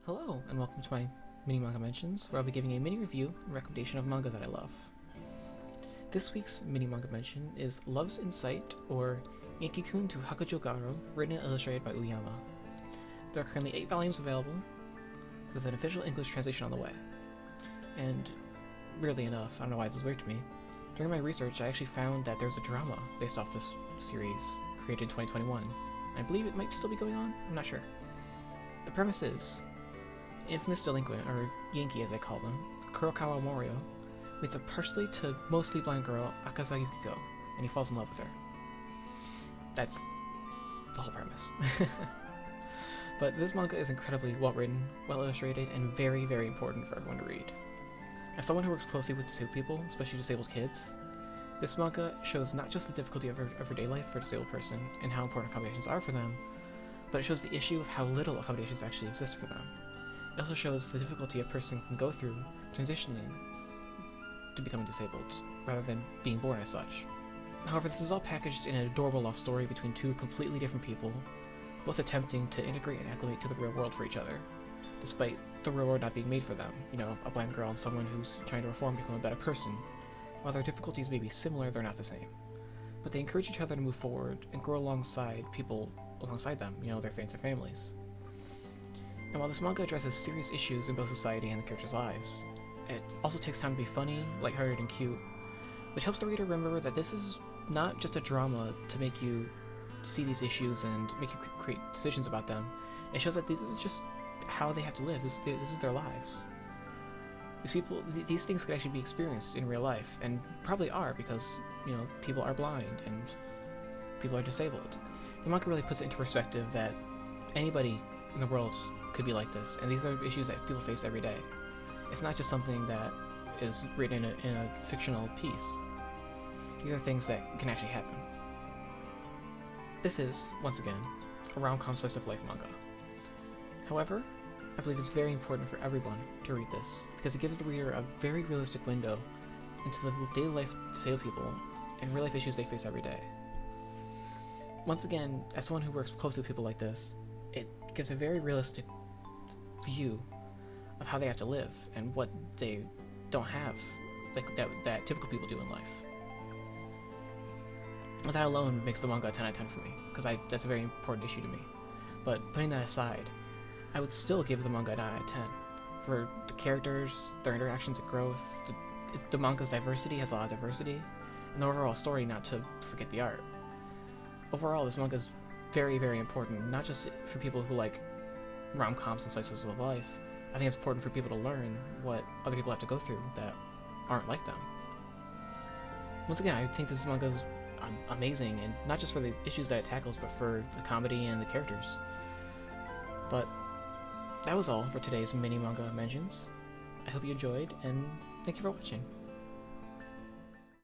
Hello, and welcome to my mini manga mentions, where I'll be giving a mini review and recommendation of manga that I love. This week's mini manga mention is Love's in Sight, or Yankee-kun to Hakujo Garo, written and illustrated by Uyama. There are currently 8 volumes available, with an official English translation on the way. And weirdly enough, I don't know why this is weird to me, during my research I actually found that there's a drama based off this series, created in 2021. I believe it might still be going on, I'm not sure. The premise is, infamous delinquent, or Yankee as I call them, Kurokawa Morio, meets a partially to mostly blind girl, Akaza Yukiko, and he falls in love with her. That's the whole premise. But this manga is incredibly well written, well illustrated, and very, very important for everyone to read. As someone who works closely with disabled people, especially disabled kids, this manga shows not just the difficulty of everyday life for a disabled person and how important accommodations are for them, but it shows the issue of how little accommodations actually exist for them. It also shows the difficulty a person can go through transitioning to becoming disabled, rather than being born as such. However, this is all packaged in an adorable love story between two completely different people, both attempting to integrate and acclimate to the real world for each other, despite the real world not being made for them. You know, a blind girl and someone who's trying to reform to become a better person. While their difficulties may be similar, they're not the same. But they encourage each other to move forward and grow alongside people alongside them, you know, their fans and families. And while this manga addresses serious issues in both society and the characters' lives, it also takes time to be funny, lighthearted, and cute, which helps the reader remember that this is not just a drama to make you see these issues and make you create decisions about them. It shows that this is just how they have to live. This is their lives. These things could actually be experienced in real life, and probably are, because, you know, people are blind and people are disabled. The manga really puts it into perspective that anybody in the world could be like this, and these are issues that people face every day. It's not just something that is written in a fictional piece. These are things that can actually happen. This is, once again, a rom-com slice of life manga. However, I believe it's very important for everyone to read this, because it gives the reader a very realistic window into the daily life of disabled people and real-life issues they face every day. Once again, as someone who works closely with people like this, it gives a very realistic view of how they have to live and what they don't have, like that typical people do in life. And that alone makes the manga a 10 out of 10 for me, because that's a very important issue to me. But putting that aside, I would still give the manga a 9 out of 10 for the characters, their interactions and growth, the manga's diversity has a lot of diversity, and the overall story, not to forget the art. Overall, this manga is very, very important, not just for people who like rom-coms and slices of life. I think it's important for people to learn what other people have to go through that aren't like them. Once again, I think this manga is amazing, and not just for the issues that it tackles, but for the comedy and the characters. But that was all for today's mini manga mentions. I hope you enjoyed, and thank you for watching.